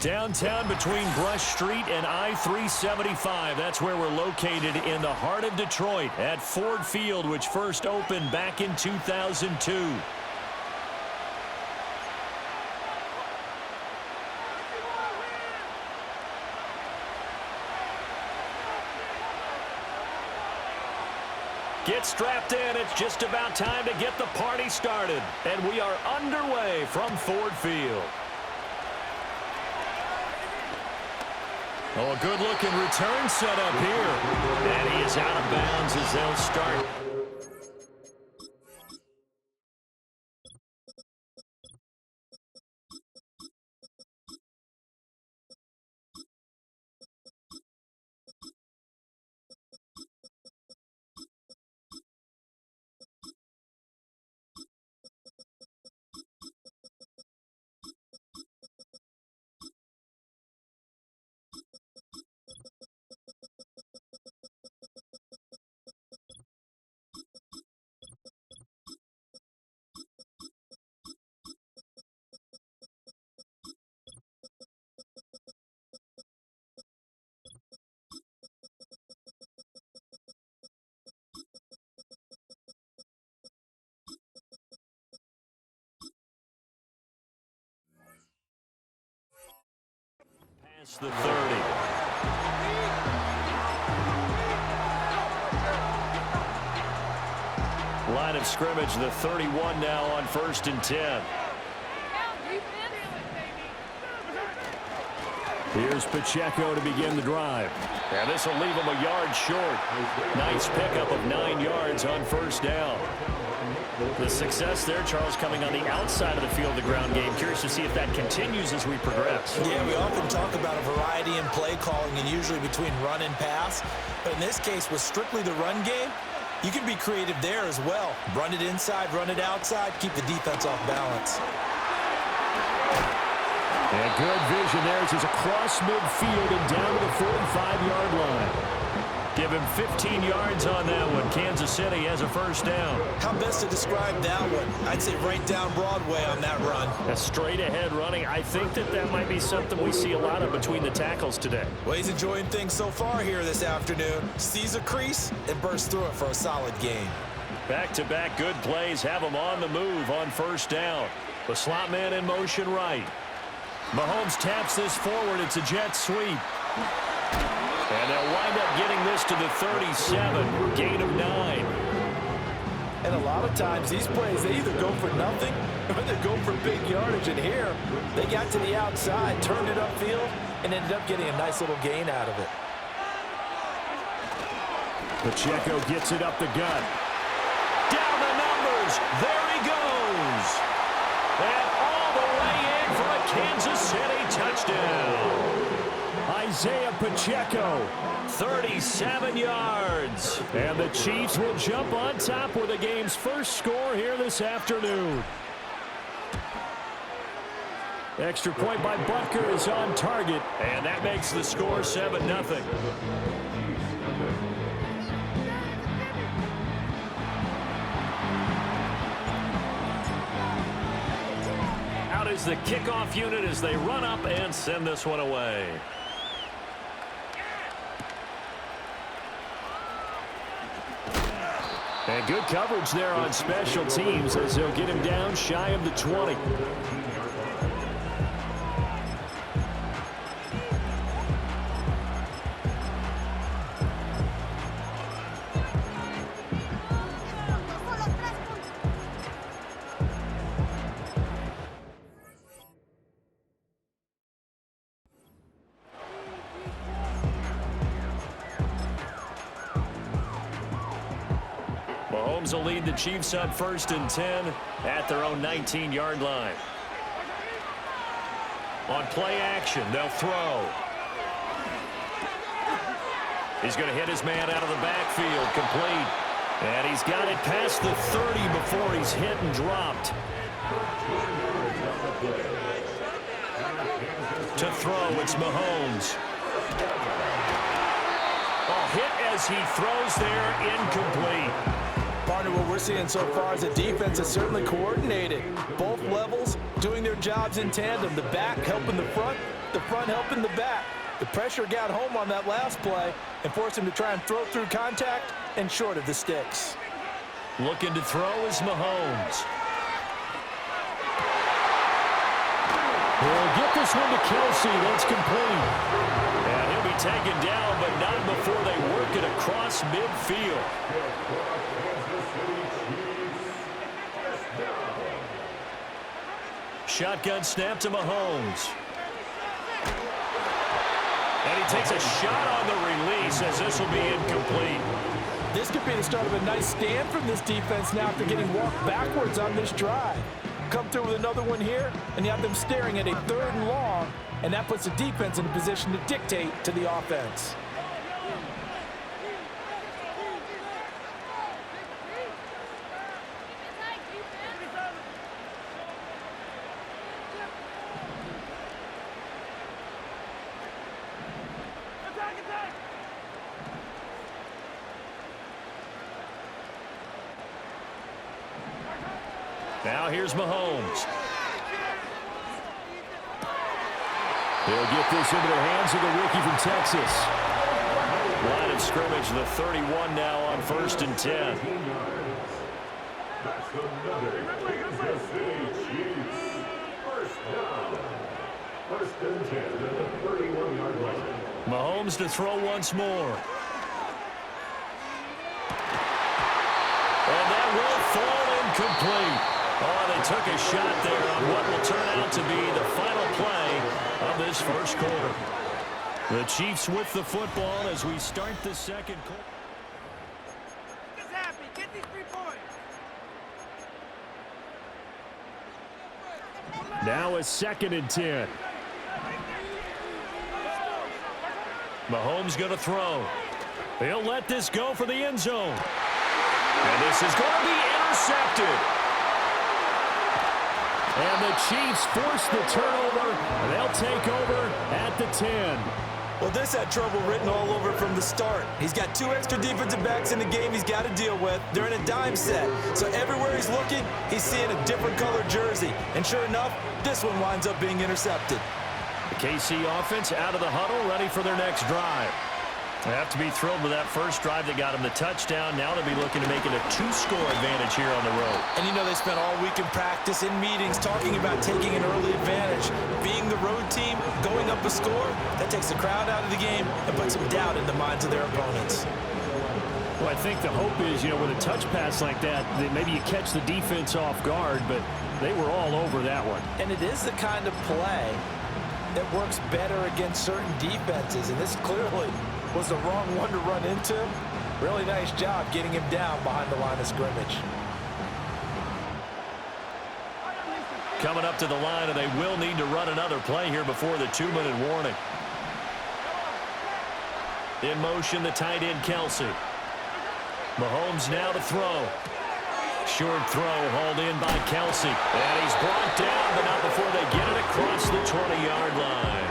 Downtown between Brush Street and I-375. That's where we're located in the heart of Detroit at Ford Field, which first opened back in 2002. Get strapped in. It's just about time to get the party started. And we are underway from Ford Field. Oh, a good-looking return set up here. And he is out of bounds as they'll start. Past the 30. Line of scrimmage, the 31 now on 1st and 10. Here's Pacheco to begin the drive. And this will leave him a yard short. Nice pickup of 9 yards on 1st down. The success there, Charles, coming on the outside of the field, the ground game. Curious to see if that continues as we progress. Yeah, we often talk about a variety in play calling and usually between run and pass. But in this case, with strictly the run game, you can be creative there as well. Run it inside, run it outside, keep the defense off balance. And good vision there as he's across midfield and down to the 45-yard line. Give him 15 yards on that one. Kansas City has a 1st down. How best to describe that one? I'd say right down Broadway on that run. A straight-ahead running. I think that might be something we see a lot of between the tackles today. Well, he's enjoying things so far here this afternoon. Sees a crease and bursts through it for a solid gain. Back-to-back good plays have him on the move on 1st down. The slot man in motion right. Mahomes taps this forward. It's a jet sweep. And they'll wind up getting this to the 37, gain of 9. And a lot of times these plays, they either go for nothing or they go for big yardage. And here, they got to the outside, turned it upfield, and ended up getting a nice little gain out of it. Pacheco gets it up the gut. Down the numbers. There he goes. And all the way in for a Kansas City touchdown. Isaiah Pacheco, 37 yards. And the Chiefs will jump on top with the game's first score here this afternoon. Extra point by Butker is on target, and that makes the score 7-0. Out is the kickoff unit as they run up and send this one away. And good coverage there on special teams as they'll get him down shy of the 20. Mahomes will lead the Chiefs on 1st and 10 at their own 19-yard line. On play action, they'll throw. He's going to hit his man out of the backfield, complete. And he's got it past the 30 before he's hit and dropped. To throw, it's Mahomes. A hit as he throws there, incomplete. Partner, what we're seeing so far is the defense is certainly coordinated. Both levels doing their jobs in tandem. The back helping the front, The front helping the back. The pressure got home on that last play and forced him to try and throw through contact and short of the sticks. Looking to throw is Mahomes. He'll get this one to Kelsey. That's complete. And he'll be taken down, but not before they work it across midfield. Shotgun snap to Mahomes. And he takes a shot on the release as this will be incomplete. This could be the start of a nice stand from this defense now after getting walked backwards on this drive. Come through with another one here, and you have them staring at a 3rd and long, and that puts the defense in a position to dictate to the offense. Now here's Mahomes. He'll get this into the hands of the rookie from Texas. Line of scrimmage, the 31 now on 1st and 10. That's another Kansas City Chiefs. First down. 1st and 10 at the 31-yard line. Mahomes to throw once more. And that will fall incomplete. Oh, they took a shot there on what will turn out to be the final play of this first quarter. The Chiefs with the football as we start the second quarter. Get these 3 points. Now a 2nd and 10. Mahomes going to throw. He'll let this go for the end zone. And this is going to be intercepted. And the Chiefs force the turnover. They'll take over at the 10. Well, this had trouble written all over from the start. He's got 2 extra defensive backs in the game he's got to deal with. They're in a dime set. So everywhere he's looking, he's seeing a different color jersey. And sure enough, this one winds up being intercepted. The KC offense out of the huddle, ready for their next drive. They have to be thrilled with that first drive that got them the touchdown. Now they'll be looking to make it a 2-score advantage here on the road. And you know they spent all week in practice, in meetings, talking about taking an early advantage. Being the road team, going up a score, that takes the crowd out of the game and puts some doubt in the minds of their opponents. Well, I think the hope is, with a touch pass like that maybe you catch the defense off guard, but they were all over that one. And it is the kind of play that works better against certain defenses, and this clearly was the wrong one to run into. Really nice job getting him down behind the line of scrimmage. Coming up to the line, and they will need to run another play here before the 2-minute warning. In motion, the tight end, Kelsey. Mahomes now to throw. Short throw hauled in by Kelsey. And he's brought down, but not before they get it across the 20-yard line.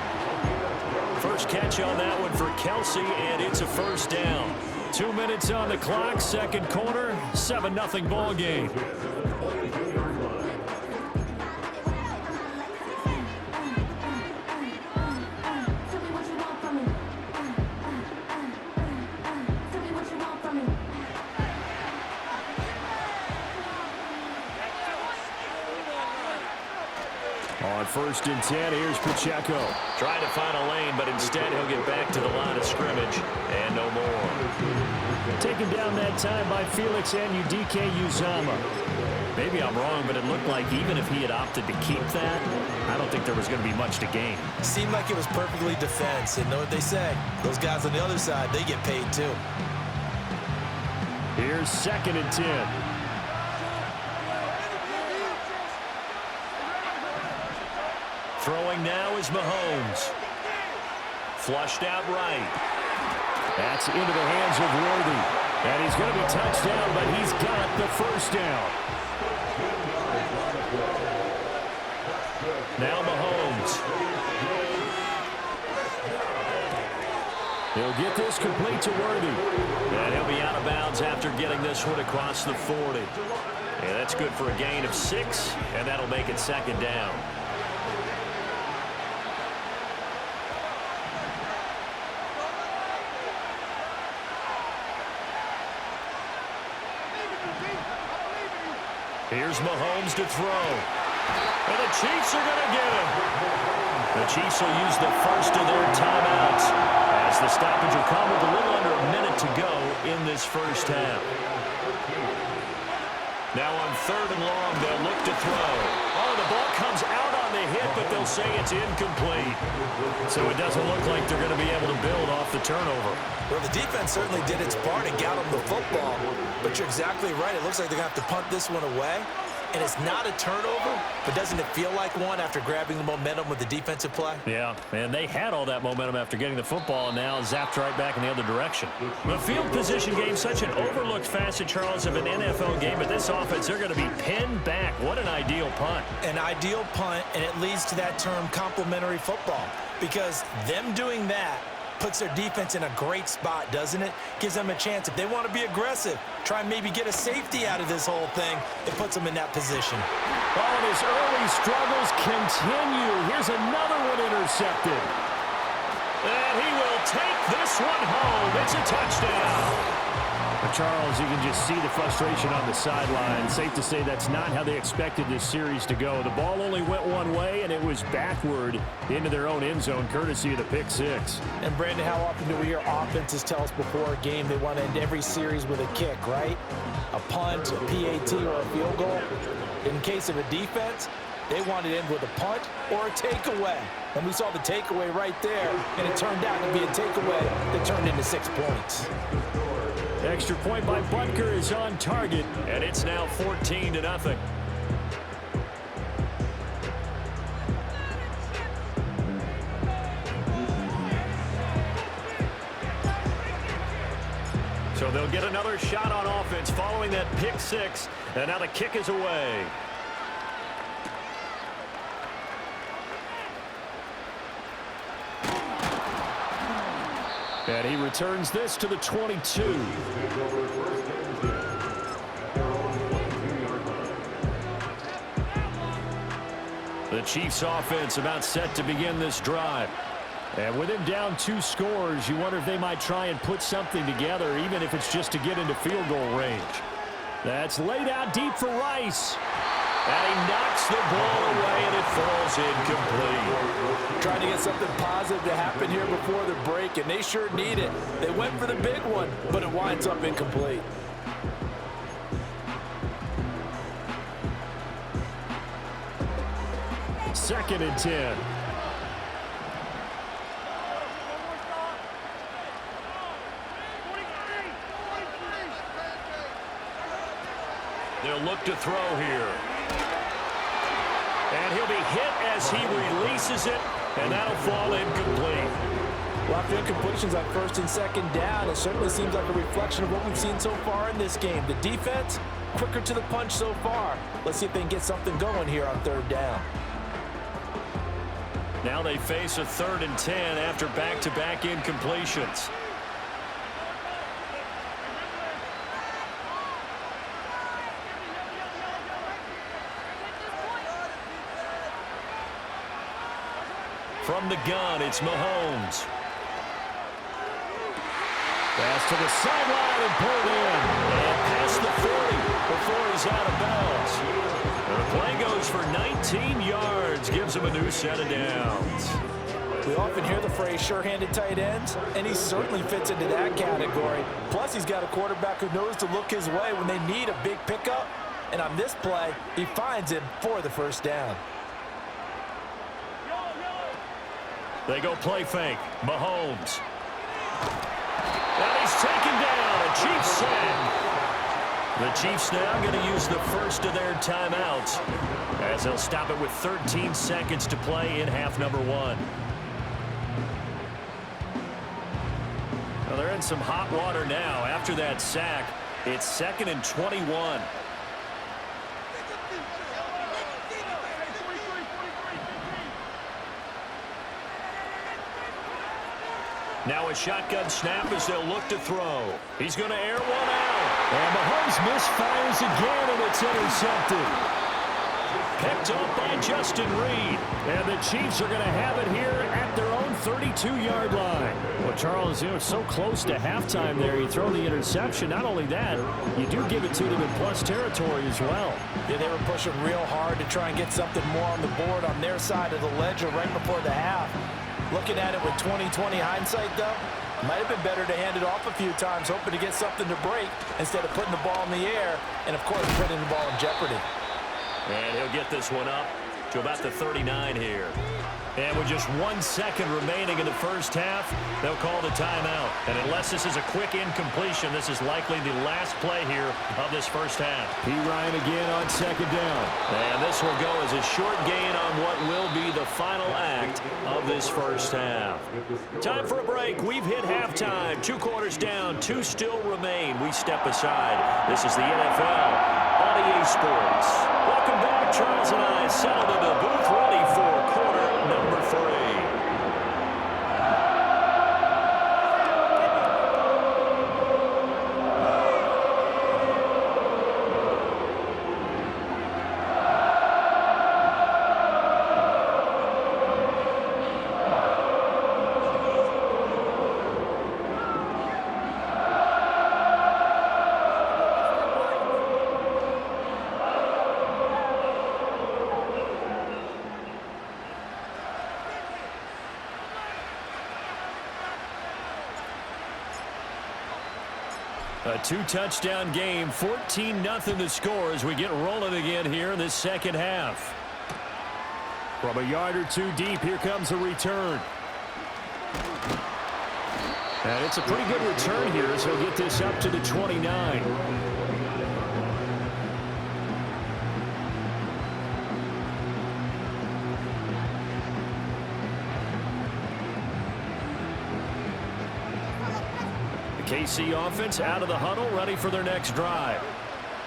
First catch on that one for Kelsey, and it's a first down. 2 minutes on the clock, second quarter, 7-0 ball game. On 1st and 10, here's Pacheco. Trying to find a lane, but instead he'll get back to the line of scrimmage and no more. Taken down that time by Felix Anudike-Uzomah. Maybe I'm wrong, but it looked like even if he had opted to keep that, I don't think there was going to be much to gain. Seemed like it was perfectly defense, and know what they say. Those guys on the other side, they get paid too. Here's 2nd and 10. Throwing now is Mahomes. Flushed out right. That's into the hands of Worthy. And he's going to be touched down, but he's got the first down. Now Mahomes. He'll get this complete to Worthy. And he'll be out of bounds after getting this one across the 40. And that's good for a gain of 6, and that'll make it 2nd down. Here's Mahomes to throw. And the Chiefs are going to get him. The Chiefs will use the first of their timeouts as the stoppage will come with a little under a minute to go in this first half. Now on 3rd and long, they'll look to throw. Oh, the ball comes out on the hit, but they'll say it's incomplete. So it doesn't look like they're going to be able to build off the turnover. Well, the defense certainly did its part and got them the football. But you're exactly right. It looks like they're going to have to punt this one away. And it's not a turnover, but doesn't it feel like one after grabbing the momentum with the defensive play? Yeah, and they had all that momentum after getting the football, and now zapped right back in the other direction. The field position game, such an overlooked facet, Charles, of an NFL game, but this offense, they're going to be pinned back. What an ideal punt. An ideal punt, and it leads to that term complementary football, because them doing that puts their defense in a great spot, doesn't it? Gives them a chance. If they want to be aggressive, try and maybe get a safety out of this whole thing, it puts them in that position. Oh, and his early struggles continue. Here's another one intercepted. And he will take this one home. It's a touchdown. Charles, you can just see the frustration on the sideline. Safe to say that's not how they expected this series to go. The ball only went one way, and it was backward into their own end zone, courtesy of the pick six. And, Brandon, how often do we hear offenses tell us before a game they want to end every series with a kick, right? A punt, a PAT, or a field goal. In case of a defense, they want to end with a punt or a takeaway. And we saw the takeaway right there, and it turned out to be a takeaway that turned into 6 points. Extra point by Butker is on target, and it's now 14-0. So they'll get another shot on offense following that pick six, and now the kick is away. And he returns this to the 22. The Chiefs offense about set to begin this drive. And with him down 2 scores, you wonder if they might try and put something together, even if it's just to get into field goal range. That's laid out deep for Rice. And he knocks the ball away, and it falls incomplete. Trying to get something positive to happen here before the break, and they sure need it. They went for the big one, but it winds up incomplete. Second and 10. They'll look to throw here. And he'll be hit as he releases it, and that'll fall incomplete. Well, after incompletions on 1st and 2nd down, it certainly seems like a reflection of what we've seen so far in this game. The defense, quicker to the punch so far. Let's see if they can get something going here on 3rd down. Now they face a 3rd and 10 after back-to-back incompletions. From the gun, it's Mahomes. Pass to the sideline and pulled in. And past the 40 before he's out of bounds. And the play goes for 19 yards. Gives him a new set of downs. We often hear the phrase sure-handed tight ends, and he certainly fits into that category. Plus, he's got a quarterback who knows to look his way when they need a big pickup. And on this play, he finds him for the 1st down. They go play fake. Mahomes. And he's taken down. A Chiefs sack. The Chiefs now going to use the first of their timeouts as they'll stop it with 13 seconds to play in half number 1. Well, they're in some hot water now. After that sack, it's 2nd and 21. Now a shotgun snap as they'll look to throw. He's going to air one out. And Mahomes misfires again, and it's intercepted. Picked up by Justin Reed. And the Chiefs are going to have it here at their own 32-yard line. Well, Charles, so close to halftime there. You throw the interception. Not only that, you do give it to them in plus territory as well. Yeah, they were pushing real hard to try and get something more on the board on their side of the ledger right before the half. Looking at it with 20/20 hindsight, though, might have been better to hand it off a few times, hoping to get something to break instead of putting the ball in the air and, of course, putting the ball in jeopardy. And he'll get this one up to about the 39 here. And with just 1 second remaining in the first half, they'll call the timeout. And unless this is a quick incompletion, this is likely the last play here of this first half. P. Ryan again on second down. And this will go as a short gain on what will be the final act of this first half. Time for a break. We've hit halftime. 2 quarters down, 2 still remain. We step aside. This is the NFL on EA Sports. Welcome back. Charles and I settled in the booth ready for quarter number 3. A 2-touchdown game, 14-0 the score as we get rolling again here in this second half. From a yard or 2 deep, here comes a return. And it's a pretty good return here, so he'll get this up to the 29. KC offense out of the huddle, ready for their next drive.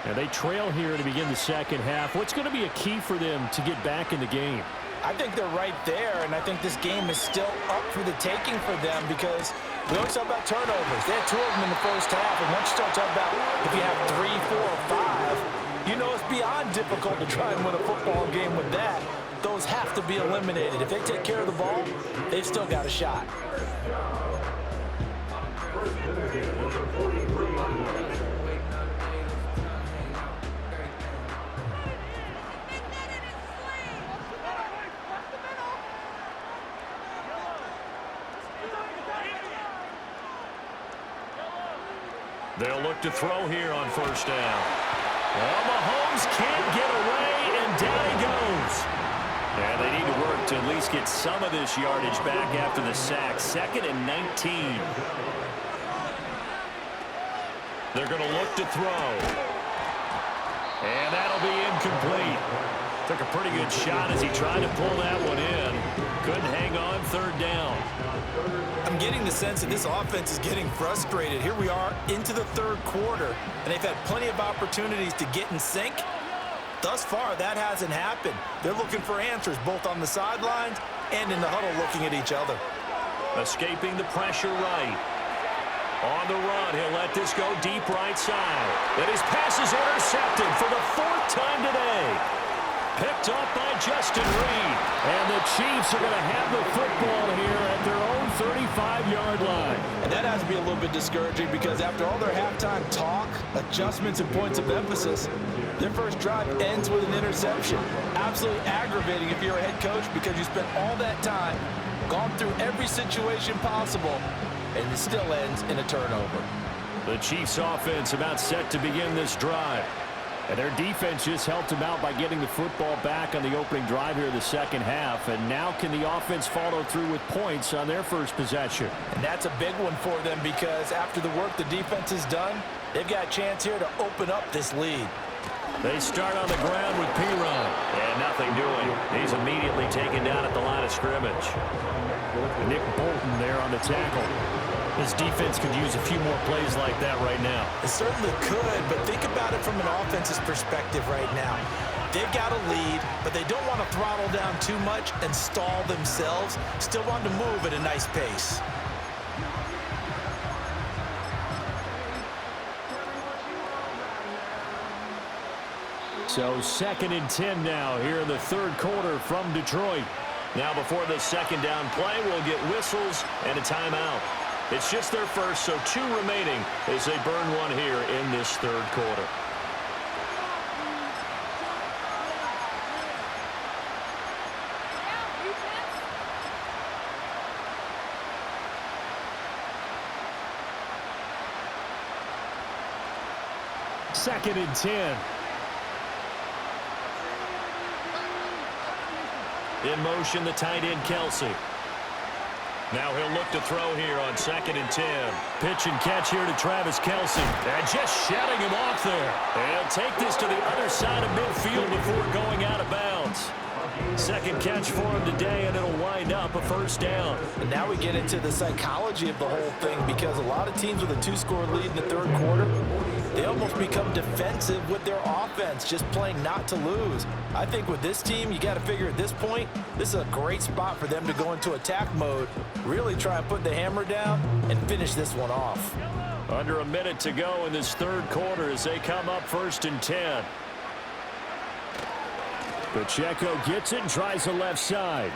And they trail here to begin the second half. What's going to be a key for them to get back in the game? I think they're right there, and I think this game is still up for the taking for them because we always talk about turnovers. They had 2 of them in the first half, and once you start talking about if you have 3, 4, or 5, you know it's beyond difficult to try and win a football game with that. Those have to be eliminated. If they take care of the ball, they've still got a shot. They'll look to throw here on first down. Well, Mahomes can't get away, and down he goes. And they need to work to at least get some of this yardage back after the sack. 2nd and 19. They're going to look to throw. And that'll be incomplete. Took a pretty good shot as he tried to pull that one in. Couldn't hang on 3rd down. I'm getting the sense that this offense is getting frustrated. Here we are into the 3rd quarter, and they've had plenty of opportunities to get in sync. Thus far, that hasn't happened. They're looking for answers both on the sidelines and in the huddle looking at each other. Escaping the pressure right. On the run, he'll let this go deep right side. And his pass is intercepted for the 4th time today. Picked up by Justin Reed. And the Chiefs are going to have the football here at their own 35-yard line. And that has to be a little bit discouraging because after all their halftime talk, adjustments, and points of emphasis, their first drive ends with an interception. Absolutely aggravating if you're a head coach because you spent all that time, gone through every situation possible, and it still ends in a turnover. The Chiefs offense about set to begin this drive. And their defense just helped them out by getting the football back on the opening drive here in the second half. And now can the offense follow through with points on their first possession? And that's a big one for them because after the work the defense has done, they've got a chance here to open up this lead. They start on the ground with P-Ryan. And nothing doing. He's immediately taken down at the line of scrimmage. Nick Bolton there on the tackle. This defense could use a few more plays like that right now. It certainly could, but think about it from an offense's perspective right now. They've got a lead, but they don't want to throttle down too much and stall themselves. Still want to move at a nice pace. So 2nd and 10 now here in the 3rd quarter from Detroit. Now before the second down play, we'll get whistles and a timeout. It's just their first, so 2 remaining as they burn one here in this third quarter. Second and 10. In motion, the tight end, Kelsey. Now he'll look to throw here on second and 10. Pitch and catch here to Travis Kelsey. And just shutting him off there. And take this to the other side of midfield before going out of bounds. Second catch for him today, and it'll wind up a first down. And now we get into the psychology of the whole thing, because a lot of teams with a 2-score lead in the third quarter, they almost become defensive with their offense, just playing not to lose. I think with this team, you got to figure at this point, this is a great spot for them to go into attack mode, really try and put the hammer down and finish this one off. Under a minute to go in this third quarter as they come up first and 10. Pacheco gets it and tries the left side.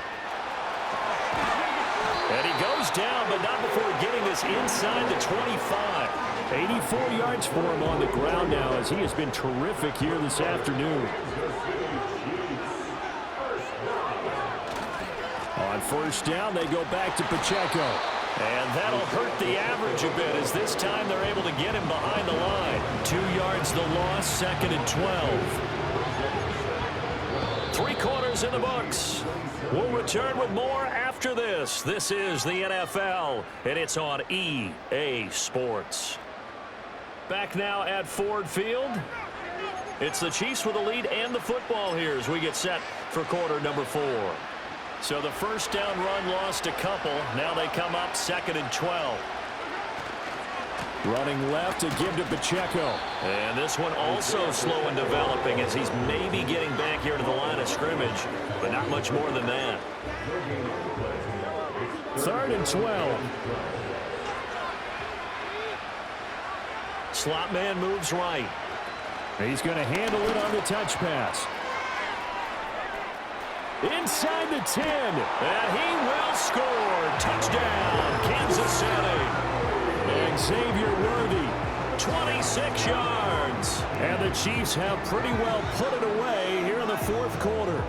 And he goes down, but not before getting this inside the 25. 84 yards for him on the ground now, as he has been terrific here this afternoon. On first down, they go back to Pacheco. And that'll hurt the average a bit, as this time they're able to get him behind the line. 2 yards the loss, second and 12. 3 quarters in the books. We'll return with more after this. This is the NFL, and it's on EA Sports. Back now at Ford Field. It's the Chiefs with the lead and the football here as we get set for quarter number 4. So the first down run lost a couple. Now they come up second and 12. Running left to give to Pacheco. And this one also slow in developing as he's maybe getting back here to the line of scrimmage, but not much more than that. Third and 12. Slot man moves right. He's going to handle it on the touch pass. Inside the 10. And he will score. Touchdown, Kansas City. Xavier Worthy. 26 yards. And the Chiefs have pretty well put it away here in the fourth quarter.